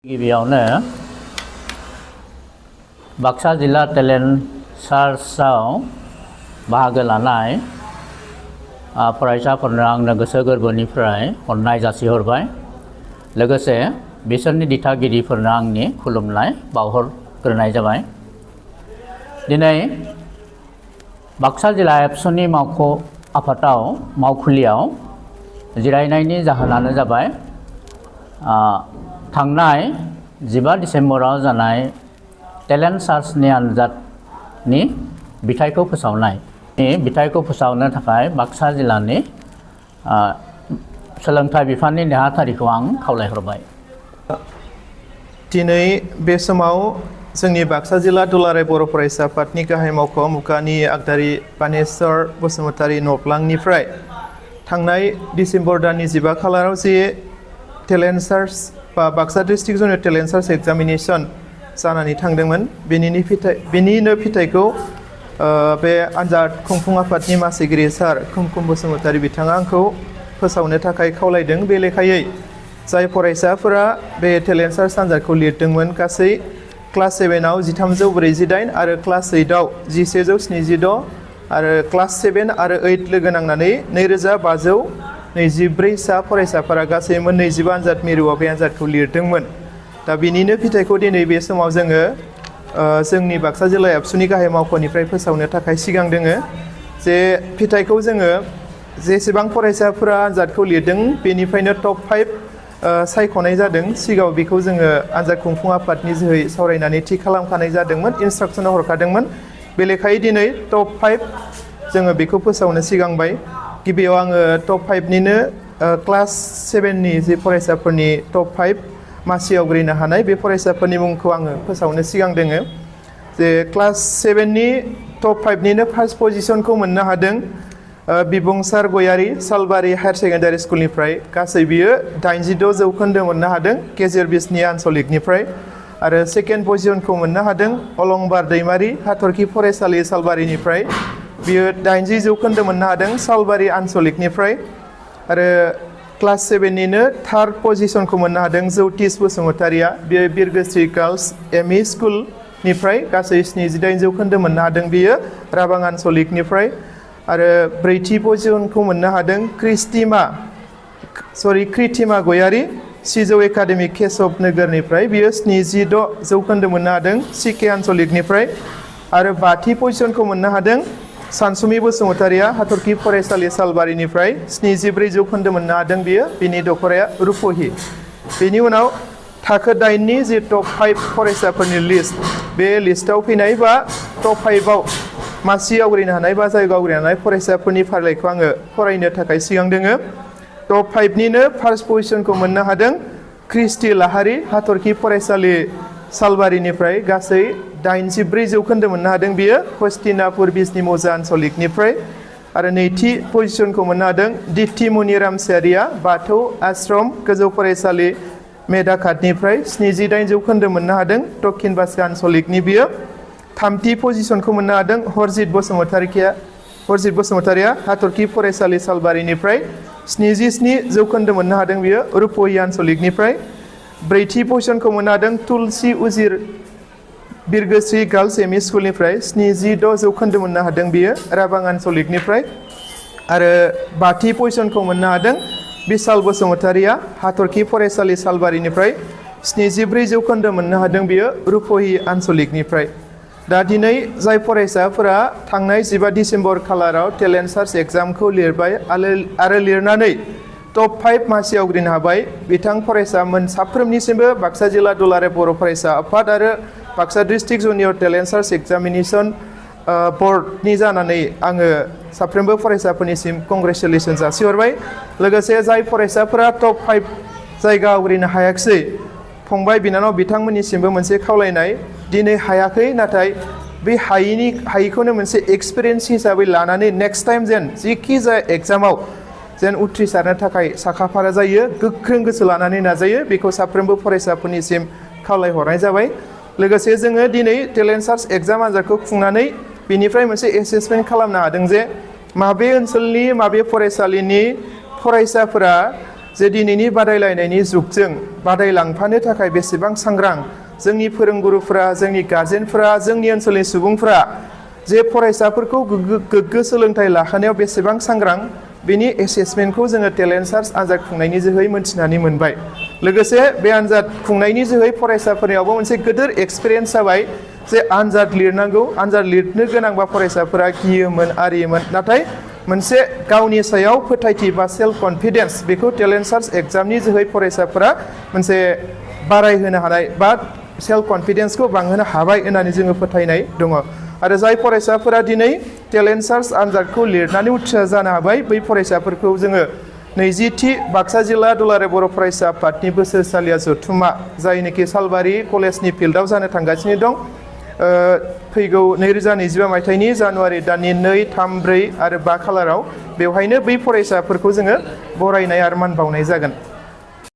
गिबियावनो बाक्सा जिल्ला टेलेन्ट सार्चआव बाहागो लानाय फरायसाफोरनो आंनो गोसो गोरबोनिफ्राय अननाय जासिहरबाय। लोगोसे बिसोरनि दिथागिरिफोरनो आंनि खुलुमनाय बावहरग्रोनाय जाबाय। दिनै बाक्सा जिल्ला एबसुनि मावख' आफादाव मावखुलियाव जिरायनायनि जाहोनानो जाबाय थांनाय 15 डिसेम्बराव जानाय टेलेन्ट सार्चनि आनजादनि बिथायखौ फोसावनाय। बिथायखौ फोसावनो थाखाय बाक्सा जिल्लानि सोलोंथाइ बिफाननि नेहाथारिखौ आं खावलायहरबाय। दिनै बे समाव जोंनि बाक्सा जिल्ला दुलाराय बर' फरायसा आफादनि गाहाय मावख' मुगानि आगदारि बानेस्वर बसुमतारी नब्लांनिफ्राय थांनाय डिसेम्बर दाननि 15 खालाराव जे टेलेन्ट सार्च बा Baksa district junior talent search examination जानानै थांदोंमोन। बेनिनो फिथाइखौ बे आनजाद खुंफुं आफादनि मासिगिरि सार खुमकुम बसुमतारी बिथाङा आंखौ फोसावनो थाखाय खावलायदों। बे लेखायै जाय फरायसाफोरा बे टेलेन्ट सार्च आनजादखौ लिरदोंमोन गासै क्लास 7आव 1348 आरो क्लास 8आव 1176 आरो क्लास 7 आरो 8 लोगो नांनानै 2524 सा फरायसाफोरा गासै 25 आनजाद मिरुआव बे आनजादखौ लिरदोंमोन। दा बिनिनो फिथाइखौ दिनै बे समाव जोङो जोंनि बाक्सा जिल्ला एबसुनि गाहाय मावख'निफ्राय फोसावनो थाखाय सिगां दोङो। जे फिथाइखौ जोङो जेसेबां फरायसाफोरा आनजादखौ लिरदों बेनिफ्रायनो टप 5 सायख'नाय जादों। सिगाङाव बेखौ जोङो आनजाद खुंफुं आफादनि जोहै सावरायनानै थि खालामखानाय जादोंमोन, इन्सट्राक्सनाव हरखादोंमन। बे लेखायै दिनै टप 5 जोङो बेखौ फोसावनो सिगांबाय। गिबियाव आङो टप 5निनो क्लास 7नि जे फरायसाफोरनि टप 5 मासि आवग्रिनो हानाय बे फरायसाफोरनि मुंखौ आङो फोसावनो सिगां दोङो। जे क्लास 7नि टप 5निनो फार्स्ट पजिशनखौ मोननो हादों बिबुंसार गयारि सालबारि हायार सेकेन्डारि स्कुलनिफ्राय। गासै बियो 86 जौखोन्दो मोननो हादों गेजेर बिसनि आनसलिकनिफ्राय। आरो सेकेन्ड पजिशनखौ मोननो हादों अलंबार दैमारि हाथरखि फरायसालि सालबारिनिफ्राय। बियो 80 जौखोन्दो मोननो हादों सालबारि आनसलिकनिफ्राय। आरो क्लास 7निनो थार्ड पजिशनखौ मोननो हादों जौतिस बसुमतारिया। बियो बिरगोस्रि गार्लस एमइ स्कुलनिफ्राय गासै 78 जौखोन्दो मोननो हादों बियो राबां आनसलिकनिफ्राय। आरो ब्रैथि पजिशनखौ मोननो हादों कृतिमा गयारि सिजौ एकाडेमिक केशव नोगोरनिफ्राय। बियो 76 जौखोन्दो मोननो हादों सिके आनसलिकनिफ्राय। आरो बाथि पजिशनखौ मोननो हादों सानसुमि बसुमतारिया हाथरखि फरायसालि सालबारिनिफ्राय। 74 जौखोन्दो मोननो हादों बियो। बिनि दख'राया रुपहि। बेनि उनाव थाखो 8नि जे टप 5 फरायसाफोरनि लिस्ट, बे लिस्टआव फैनाय बा टप 5आव मासि आवग्रिनो हानाय बा जायगा आवग्रिनो हानाय फरायसाफोरनि फारिलाइखौ आङो फरायनो थाखाय सिगां दोङो। टप 5निनो फार्स्ट पजिशनखौ मोननो हादों क्रिस्टि लाहारि हाथरखि फरायसालि सालबारिनिफ्राय। गासै 84 जौखोन्दो मोननो हादों बियो हस्तिनापुर बिजनि मौजा आनसलिकनिफ्राय। आरो नैथि पजिशनखौ मोननो हादों दिप्ति मुनि रामसियारिया बाथौ आश्रम गोजौ फरायसालि मेदाखातनिफ्राय। 78 जौखोन्दो मोननो हादों दक्षिण बाक्सा आनसलिकनि बियो। थामथि पजिशनखौ मोननो हादों हरजित बसुमतारिया हाथरखि फरायसालि सालबारिनिफ्राय। 77 जौखोन्दो मोननो हादों बियो रुपहि आनसलिकनिफ्राय। ब्रैथि पजिशनखौ मोननो हादों तुलसि उजिर बिरगोस्रि गार्लस एमइ स्कुलनिफ्राय। 76 जौखोन्दो मोननो हादों बियो राबां आनसलिकनिफ्राय। आरो बाथि पजिशनखौ मोननो हादों बिशाल बसुमतारिया हाथरखि फरायसालि सालबारिनिफ्राय। 74 जौखोन्दो मोननो हादों बियो रुपहि आनसलिकनिफ्राय। दा दिनै जाय फरायसाफोरा थांनाय 15 डिसेम्बर खालाराव टेलेन्ट सार्च एग्जामखौ लिरबाय आरो लिरनानै टप 5 मासि आवग्रिनो हाबाय, बिथां फरायसामोन साफ्रोमनिसिमबो बाक्सा जिल्ला दुलाराय बर' फरायसा आफाद आरो Baksa district junior talent search examination बर्डनि जानानै आङो साफ्रोमबो फरायसाफोरनिसिम कंग्रेचुलेसन जासिहरबाय। लोगोसे जाय फरायसाफोरा टप 5 जायगा आवग्रिनो हायाखिसै फंबाय बिनानाव बिथांमोननिसिमबो मोनसे खावलायनाय, दिनै हायाखै नाथाय बे हायिखौनो मोनसे एक्सपिरियेन्स हिसाबै लानानै नेक्स्ट टाइम जेन जिखि जाया एग्जामाव जेन उथ्रिसारनो थाखाय साखाफारा जायो, गोख्रों गोसो लानानै नाजायो, बेखौ साफ्रोमबो फरायसाफोरनिसिम खावलायहरनाय जाबाय। लोगोसे जोङो दिनै टेलेन्ट सार्च एग्जाम आनजादखौ खुंनानै बेनिफ्राय मोनसे एसेसमेन्ट खालामनो हादों जे माबे ओनसोलनि माबे फरायसालिनि फरायसाफोरा जे दिनैनि बादायलायनायनि जुगजों बादायलांफानो थाखाय बेसेबां सांग्रां जोंनि फोरोंगुरुफोरा, जोंनि गार्जेनफोरा, जोंनि ओनसोलनि सुबुंफोरा जे फरायसाफोरखौ गोग्गो सोलोंथाइ लाहोनायाव बेसेबां सांग्रां बेनि एसेसमेन्टखौ जोङो टेलेन्ट सार्च आनजाद खुंनायनि जोहै मोनथिनानै मोनबाय। लोगोसे बे आनजाद खुंनायनि जोहै फरायसाफोरनियावबो मोनसे गिदिर एक्सपिरियेन्स जाबाय जे आनजाद लिरनांगौ, आनजाद लिरनो गोनांबा फरायसाफोरा गियोमोन आरियोमोन, नाथाय मोनसे गावनि सायाव फोथायथि बा सेल्फ कनफिडेन्स बेखौ टेलेन्ट सार्च एग्जामनि जोहै फरायसाफोरा मोनसे बारायहोनो हानाय बा सेल्फ कनफिडेन्सखौ बांहोनो हाबाय होननानै जोङो फोथायनाय दङ। आरो जाय फरायसाफोरा दिनै टेलेन्ट सार्च आनजादखौ लिरनानै उथ्रिसार जानो हाबाय बै फरायसाफोरखौ जोङो 20थि बाक्सा जिल्ला दुलाराय बर' फरायसा आफादनि बोसोरसालिया जथुम्मा जायनोखि सालबारि कलेजनि फिल्डआव जानो थांगासिनो दं फैगौ 2025 मायथाइनि जानुवारि दाननि 2, 3, 4 आरो 5 खालाराव बेवहायनो बै फरायसाफोरखौ जोङो बरायनाय आरो मान बावनाय जागोन।